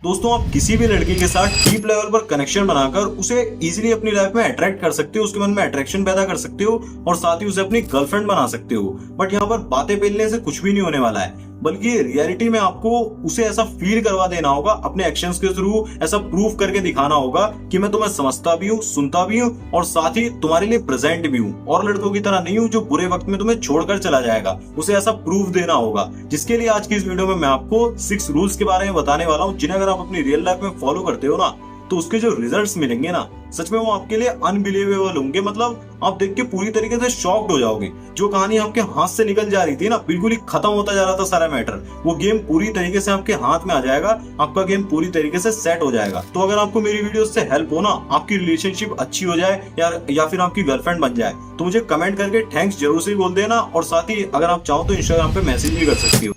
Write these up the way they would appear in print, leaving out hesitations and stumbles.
दोस्तों आप किसी भी लड़की के साथ डीप लेवल पर कनेक्शन बनाकर उसे इजीली अपनी लाइफ में अट्रैक्ट कर सकते हो, उसके मन में अट्रैक्शन पैदा कर सकते हो और साथ ही उसे अपनी गर्लफ्रेंड बना सकते हो। बट यहाँ पर बातें पेलने से कुछ भी नहीं होने वाला है, बल्कि रियलिटी में आपको उसे ऐसा फील करवा देना होगा, अपने एक्शंस के थ्रू ऐसा प्रूफ करके दिखाना होगा कि मैं तुम्हें समझता भी हूँ, सुनता भी हूँ और साथ ही तुम्हारे लिए प्रेजेंट भी हूँ और लड़कों की तरह नहीं हूँ जो बुरे वक्त में तुम्हें छोड़कर चला जाएगा। उसे ऐसा प्रूफ देना होगा, जिसके लिए आज की इस वीडियो में मैं आपको 6 रूल्स के बारे में बताने वाला हूँ, जिन्हें अगर आप अपनी रियल लाइफ में फॉलो करते हो ना तो उसके जो रिजल्ट्स मिलेंगे ना, सच में वो आपके लिए अनबिलीवेबल होंगे। मतलब आप देख के पूरी तरीके से शॉक्ड हो जाओगे। जो कहानी आपके हाथ से निकल जा रही थी ना, बिल्कुल ही खत्म होता जा रहा था सारा मैटर, वो गेम पूरी तरीके से आपके हाथ में आ जाएगा, आपका गेम पूरी तरीके से सेट हो जाएगा। तो अगर आपको मेरी वीडियो से हेल्प हो ना, आपकी रिलेशनशिप अच्छी हो जाए या फिर आपकी गर्लफ्रेंड बन जाए, तो मुझे कमेंट करके थैंक्स जरूर से बोल देना और साथ ही अगर आप चाहो तो इंस्टाग्राम पे मैसेज भी कर सकती हो।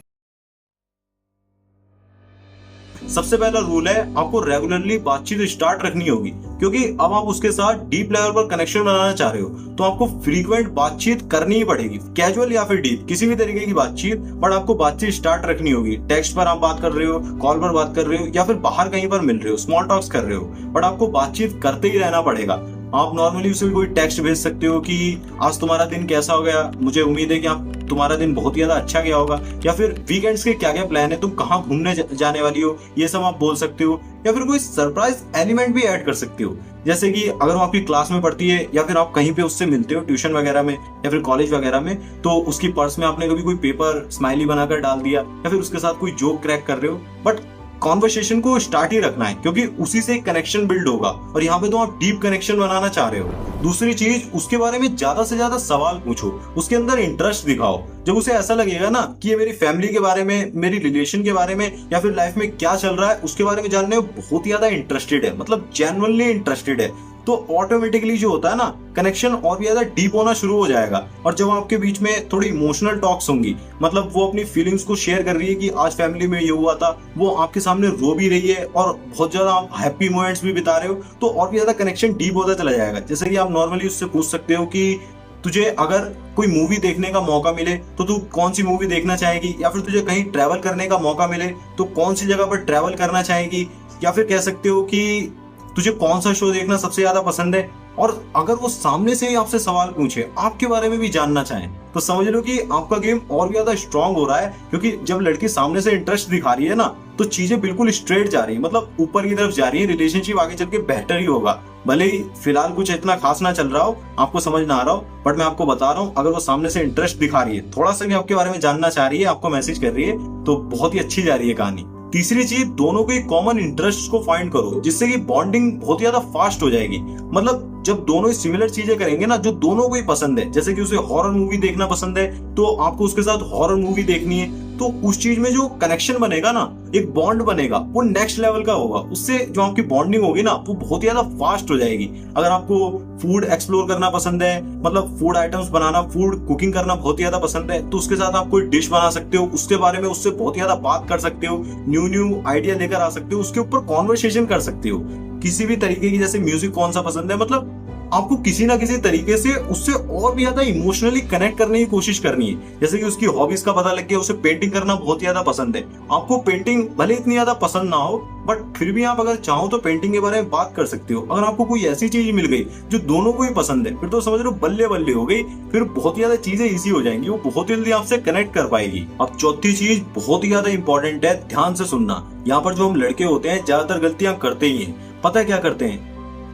सबसे पहला रूल है, आपको रेगुलरली बातचीत स्टार्ट रखनी होगी, क्योंकि अब आप उसके साथ डीप लेवल पर कनेक्शन बनाना चाह रहे हो तो आपको फ्रीक्वेंट बातचीत करनी ही पड़ेगी, कैजुअल या फिर डीप, किसी भी तरीके की बातचीत, बट आपको बातचीत स्टार्ट रखनी होगी। टेक्स्ट पर आप बात कर रहे हो, कॉल पर बात कर रहे हो या फिर बाहर कहीं पर मिल रहे हो, स्मॉल टॉक्स कर रहे हो, बट आपको बातचीत करते ही रहना पड़ेगा। आप नॉर्मली उसे कोई टेक्स्ट भेज सकते हो कि आज तुम्हारा दिन कैसा हो गया, मुझे उम्मीद है कि आप तुम्हारा दिन बहुत ही ज्यादा अच्छा गया होगा, या फिर वीकेंड्स के क्या क्या प्लान है, तुम कहाँ घूमने जाने वाली हो, ये सब आप बोल सकते हो। या फिर कोई सरप्राइज एलिमेंट भी ऐड कर सकते हो, जैसे कि अगर वो आपकी क्लास में पढ़ती है या फिर आप कहीं पे उससे मिलते हो ट्यूशन वगैरह में या फिर कॉलेज वगैरह में, तो उसकी पर्स में आपने कभी कोई पेपर स्माइली बनाकर डाल दिया या फिर उसके साथ कोई जोक क्रैक कर रहे हो, बट कॉन्वर्सेशन को स्टार्ट ही रखना है, क्योंकि उसी से कनेक्शन बिल्ड होगा और यहाँ पे तो आप डीप कनेक्शन बनाना चाह रहे हो। दूसरी चीज, उसके बारे में ज्यादा से ज्यादा सवाल पूछो, उसके अंदर इंटरेस्ट दिखाओ। जब उसे ऐसा लगेगा ना कि ये मेरी फैमिली के बारे में, मेरी रिलेशन के बारे में या फिर लाइफ में क्या चल रहा है उसके बारे में जानने में बहुत ही ज्यादा इंटरेस्टेड है, मतलब जेन्युइनली इंटरेस्टेड है, तो ऑटोमेटिकली जो होता है ना कनेक्शन और भी ज्यादा डीप होना शुरू हो जाएगा। और जब आपके बीच में थोड़ी इमोशनल टॉक्स होंगी, मतलब वो अपनी फीलिंग्स को शेयर कर रही है कि आज फैमिली में ये हुआ था, वो आपके सामने रो भी रही है और बहुत ज्यादा आप हैप्पी मोमेंट्स भी बिता रहे हो, तो और भी ज्यादा कनेक्शन डीप होता चला जाएगा। जैसे कि आप नॉर्मली उससे पूछ सकते हो कि तुझे अगर कोई मूवी देखने का मौका मिले तो तू कौन सी मूवी देखना चाहेगी, या फिर तुझे कहीं ट्रैवल करने का मौका मिले तो कौन सी जगह पर ट्रैवल करना चाहेगी, या फिर कह सकते हो कि तुझे कौन सा शो देखना सबसे ज्यादा पसंद है। और अगर वो सामने से ही आपसे सवाल पूछे, आपके बारे में भी जानना चाहें, तो समझ लो कि आपका गेम और भी ज्यादा स्ट्रांग हो रहा है, क्योंकि जब लड़की सामने से इंटरेस्ट दिखा रही है ना तो चीजें बिल्कुल स्ट्रेट जा रही है, मतलब ऊपर की तरफ जा रही है। रिलेशनशिप आगे चल के बेहतर ही होगा, भले ही फिलहाल कुछ इतना खास ना चल रहा हो, आपको समझ ना आ रहा हो, बट मैं आपको बता रहा हूँ, अगर वो सामने से इंटरेस्ट दिखा रही है, थोड़ा सा भी आपके बारे में जानना चाह रही है, आपको मैसेज कर रही है, तो बहुत ही अच्छी जा रही है कहानी। तीसरी चीज, दोनों के कॉमन इंटरेस्ट को फाइंड करो, जिससे कि बॉन्डिंग बहुत ज्यादा फास्ट हो जाएगी। मतलब जब दोनों सिमिलर चीजें करेंगे ना जो दोनों को ही पसंद है, जैसे कि उसे हॉरर मूवी देखना पसंद है तो आपको उसके साथ हॉरर मूवी देखनी है, तो उस चीज में जो कनेक्शन बनेगा ना, एक बॉन्ड बनेगा, वो नेक्स्ट लेवल का होगा। उससे जो आपकी बॉन्डिंग होगी ना वो बहुत ही ज्यादा फास्ट हो जाएगी। अगर आपको फूड एक्सप्लोर करना पसंद है, मतलब फूड आइटम्स बनाना, फूड कुकिंग करना बहुत ही ज्यादा पसंद है, तो उसके साथ आप कोई डिश बना सकते हो, उसके बारे में उससे बहुत ही ज्यादा बात कर सकते हो, न्यू आइडिया लेकर आ सकते हो, उसके ऊपर कॉन्वर्सेशन कर सकते हो। किसी भी तरीके की, जैसे म्यूजिक कौन सा पसंद है, मतलब आपको किसी ना किसी तरीके से उससे और भी ज्यादा इमोशनली कनेक्ट करने की कोशिश करनी है। जैसे कि उसकी हॉबीज का पता लग गया, उसे पेंटिंग करना बहुत ज्यादा पसंद है, आपको पेंटिंग भले इतनी ज्यादा पसंद ना हो, बट फिर भी आप अगर चाहो तो पेंटिंग के बारे में बात कर सकते हो। अगर आपको कोई ऐसी चीज मिल गई जो दोनों को ही पसंद है, फिर तो समझ लो बल्ले बल्ले हो गई, फिर बहुत ज्यादा चीजें इजी हो जाएंगी, वो बहुत जल्दी आपसे कनेक्ट कर पाएगी। अब चौथी चीज बहुत ही ज्यादा इंपॉर्टेंट है, ध्यान से सुनना। यहाँ पर जो हम लड़के होते हैं ज्यादातर गलतियां करते ही हैं। पता है क्या करते हैं,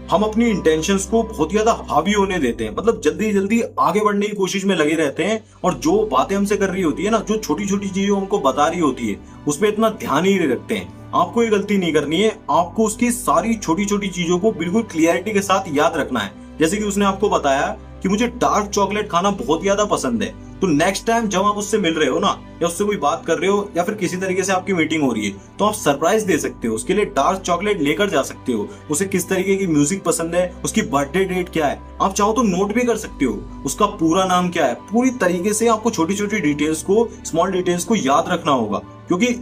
हम अपनी इंटेंशंस को बहुत ज्यादा हावी होने देते हैं, मतलब जल्दी जल्दी आगे बढ़ने की कोशिश में लगे रहते हैं, और जो बातें हमसे कर रही होती है ना, जो छोटी छोटी चीजें हमको बता रही होती है, उसपे इतना ध्यान ही नहीं रखते हैं। आपको ये गलती नहीं करनी है, आपको उसकी सारी छोटी छोटी चीजों को बिल्कुल क्लियरिटी के साथ याद रखना है। जैसे कि उसने आपको बताया कि मुझे डार्क चॉकलेट खाना बहुत ज्यादा पसंद है, तो नेक्स्ट टाइम जब आप उससे मिल रहे हो ना, या उससे कोई बात कर रहे हो, या फिर किसी तरीके से आपकी मीटिंग हो रही है, तो आप सरप्राइज दे सकते हो, उसके लिए डार्क चॉकलेट लेकर जा सकते हो। उसे किस तरीके की म्यूजिक पसंद है, उसकी बर्थडे डेट क्या है, आप चाहो तो नोट भी कर सकते हो, उसका पूरा नाम क्या है, पूरी तरीके से आपको छोटी छोटी डिटेल्स को, स्मॉल डिटेल्स को याद रखना होगा। क्योंकि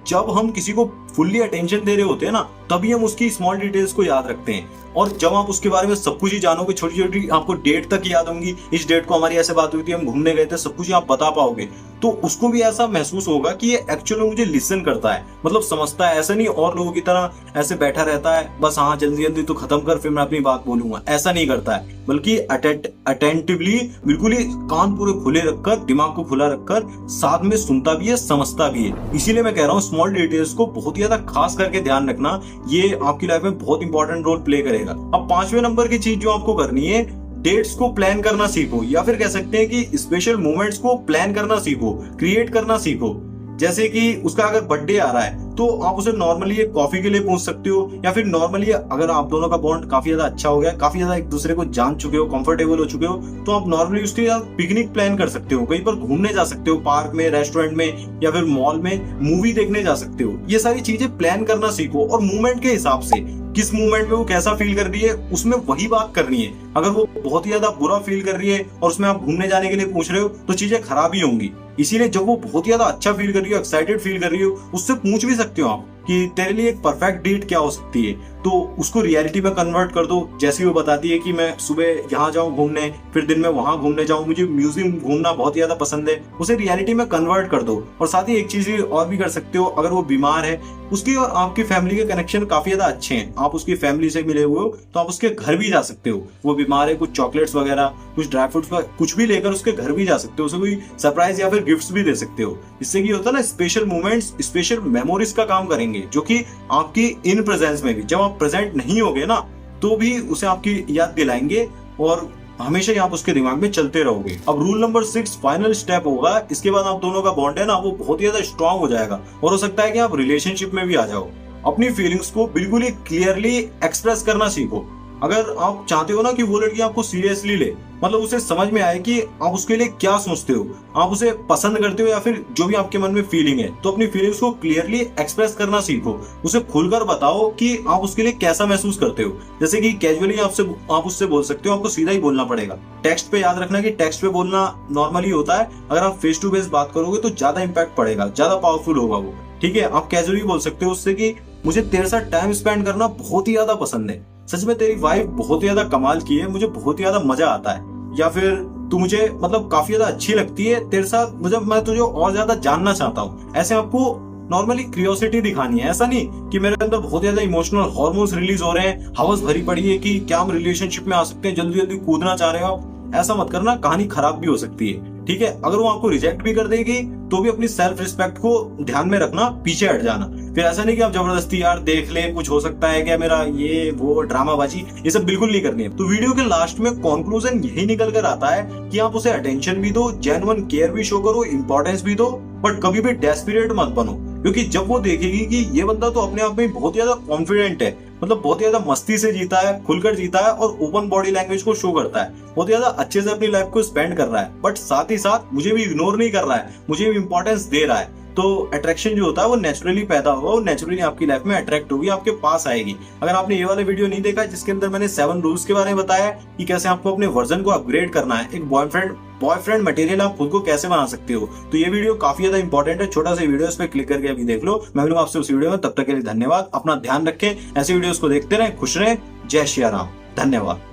जब हम किसी को फुल्ली अटेंशन दे रहे होते हैं ना, तभी हम उसकी स्मॉल डिटेल्स को याद रखते हैं। और जब आप उसके बारे में सब कुछ ही जानोगे, छोटी छोटी आपको डेट तक याद होंगी, इस डेट को हमारी ऐसे बात हुई थी, हम घूमने गए थे, सब कुछ आप बता पाओगे, तो उसको भी ऐसा महसूस होगा कि ये एक्चुअली मुझे लिसन करता है, मतलब समझता है। ऐसा नहीं और लोगों की तरह ऐसे बैठा रहता है, बस हाँ जल्दी जल्दी तो खत्म कर फिर मैं अपनी बात बोलूंगा, ऐसा नहीं करता है। बल्कि अटेंटिवली, बिल्कुल ही कान पूरे खुले रखकर, दिमाग को खुला रखकर साथ में सुनता भी है, समझता भी है। इसीलिए मैं कह रहा हूँ स्मॉल डिटेल्स को बहुत ज्यादा खास करके ध्यान रखना, ये आपकी लाइफ में बहुत इंपॉर्टेंट रोल प्ले करेगा। अब 5वें नंबर की चीज जो आपको करनी है, डेट्स को प्लान करना सीखो, या फिर कह सकते हैं कि स्पेशल मोमेंट्स को प्लान करना सीखो, क्रिएट करना सीखो। जैसे कि उसका अगर बर्थडे आ रहा है तो आप उसे नॉर्मली एक कॉफी के लिए पूछ सकते हो, या फिर नॉर्मली अगर आप दोनों का बॉन्ड काफी ज्यादा अच्छा हो गया, काफी ज्यादा एक दूसरे को जान चुके हो, कंफर्टेबल हो चुके हो, तो आप नॉर्मली उसके साथ पिकनिक प्लान कर सकते हो, कहीं पर घूमने जा सकते हो, पार्क में, रेस्टोरेंट में, या फिर मॉल में मूवी देखने जा सकते हो। ये सारी चीजें प्लान करना सीखो, और मूवमेंट के हिसाब से किस मूवमेंट में वो कैसा फील कर रही है उसमें वही बात करनी है। अगर वो बहुत ही ज्यादा बुरा फील कर रही है और उसमें आप घूमने जाने के लिए पूछ रहे हो तो चीजें खराब ही होंगी। इसीलिए जब वो बहुत ही ज्यादा अच्छा फील कर रही हो, एक्साइटेड फील कर रही हो, उससे पूछ भी सकते हो आप कि तेरे लिए एक परफेक्ट डेट क्या हो सकती है, तो उसको रियलिटी में कन्वर्ट कर दो। जैसे वो बताती है कि मैं सुबह यहाँ जाऊँ घूमने, फिर दिन में वहां घूमने जाऊँ, मुझे म्यूजियम घूमना बहुत ज्यादा पसंद है, उसे रियलिटी में कन्वर्ट कर दो। और साथ ही एक चीज और भी कर सकते हो, अगर वो बीमार है, उसकी और आपकी फैमिली के कनेक्शन काफी ज्यादा अच्छे हैं, आप उसकी फैमिली से मिले हुए हो, तो आप उसके घर भी जा सकते हो। वो बीमार है, कुछ चॉकलेट्स वगैरह, कुछ ड्राई फ्रूट्स, कुछ भी लेकर उसके घर भी जा सकते हो, उसे कोई सरप्राइज या फिर गिफ्ट्स भी दे सकते हो। इससे क्या होता है ना, स्पेशल मोमेंट्स, स्पेशल मेमोरीज का काम करेंगे, जो कि आपकी इन प्रेजेंस में भी, जब आप प्रेजेंट नहीं होगे ना, तो भी उसे आपकी याद दिलाएंगे और हमेशा ही आप उसके दिमाग में चलते रहोगे। अब रूल नंबर 6 फाइनल स्टेप होगा, इसके बाद आप दोनों का बॉन्ड है ना, वो बहुत ही ज्यादा स्ट्रांग हो जाएगा, और हो सकता है कि आप रिलेशनशिप में भी आ जाओ। अपनी फीलिंग्स को बिल्कुल ही क्लियरली एक्सप्रेस करना सीखो। अगर आप चाहते हो ना कि वो लड़की आपको सीरियसली ले, मतलब उसे समझ में आए कि आप उसके लिए क्या सोचते हो, आप उसे पसंद करते हो, या फिर जो भी आपके मन में फीलिंग है, तो अपनी फीलिंग्स को क्लियरली एक्सप्रेस करना सीखो। उसे खुलकर बताओ कि आप उसके लिए कैसा महसूस करते हो। जैसे कि कैजुअली आप उससे बोल सकते हो, आपको सीधा ही बोलना पड़ेगा। टेक्स्ट पे याद रखना कि टेक्स्ट पे बोलना नॉर्मली होता है, अगर आप फेस टू फेस बात करोगे तो ज्यादा इंपैक्ट पड़ेगा, ज्यादा पावरफुल होगा वो। ठीक है, आप कैजुअली बोल सकते हो उससे कि मुझे तेरे साथ टाइम स्पेंड करना बहुत ही ज्यादा पसंद है, सच में तेरी वाइफ बहुत ही ज्यादा कमाल की है, मुझे बहुत ही ज्यादा मजा आता है, या फिर तू मुझे मतलब काफी ज्यादा अच्छी लगती है, तेरे साथ मैं तुझे और ज्यादा जानना चाहता हूँ। ऐसे आपको नॉर्मली क्यूरियोसिटी दिखानी है, ऐसा नहीं कि मेरे अंदर बहुत ज्यादा इमोशनल हार्मोन्स रिलीज हो रहे हैं, हवस भरी पड़ी है कि क्या हम रिलेशनशिप में आ सकते हैं, जल्दी जल्दी कूदना चाह रहे हो। ऐसा मत करना, कहानी खराब भी हो सकती है। ठीक है, अगर वो आपको रिजेक्ट भी कर देगी तो भी अपनी सेल्फ रिस्पेक्ट को ध्यान में रखना, पीछे हट जाना। फिर ऐसा नहीं कि आप जबरदस्ती यार देख ले, कुछ हो सकता है क्या मेरा, ये वो ड्रामाबाजी, ये सब बिल्कुल नहीं करनी है। तो वीडियो के लास्ट में कंक्लूजन यही निकल कर आता है कि आप उसे अटेंशन भी दो, जेन्युइन केयर भी शो करो, इंपॉर्टेंस भी दो, बट कभी भी डेस्परेट मत बनो। क्योंकि जब वो देखेगी कि ये बंदा तो अपने आप में बहुत ज्यादा कॉन्फिडेंट है, मतलब बहुत ज्यादा मस्ती से जीता है, खुलकर जीता है, और ओपन बॉडी लैंग्वेज को शो करता है, बहुत ज्यादा अच्छे से अपनी लाइफ को स्पेंड कर रहा है, बट साथ ही साथ मुझे भी इग्नोर नहीं कर रहा है, मुझे भी इंपॉर्टेंस दे रहा है, तो अट्रैक्शन जो होता है वो नेचुरली पैदा होगा, वो नेचुरली आपकी लाइफ में अट्रैक्ट होगी, आपके पास आएगी। अगर आपने ये वाला वीडियो नहीं देखा जिसके अंदर मैंने 7 रूल्स के बारे में बताया कि कैसे आपको अपने वर्जन को अपग्रेड करना है, एक बॉयफ्रेंड मटेरियल आप खुद को कैसे बना सकते हो, तो ये वीडियो काफी ज्यादा इंपॉर्टेंट है। छोटा सा वीडियो, इस पे क्लिक करके अभी देख लो। मैं मिलूंगा आपसे उस वीडियो में, तब तक के लिए धन्यवाद। अपना ध्यान रखें, ऐसे वीडियोस को देखते रहें, खुश रहें। जय श्री राम, धन्यवाद।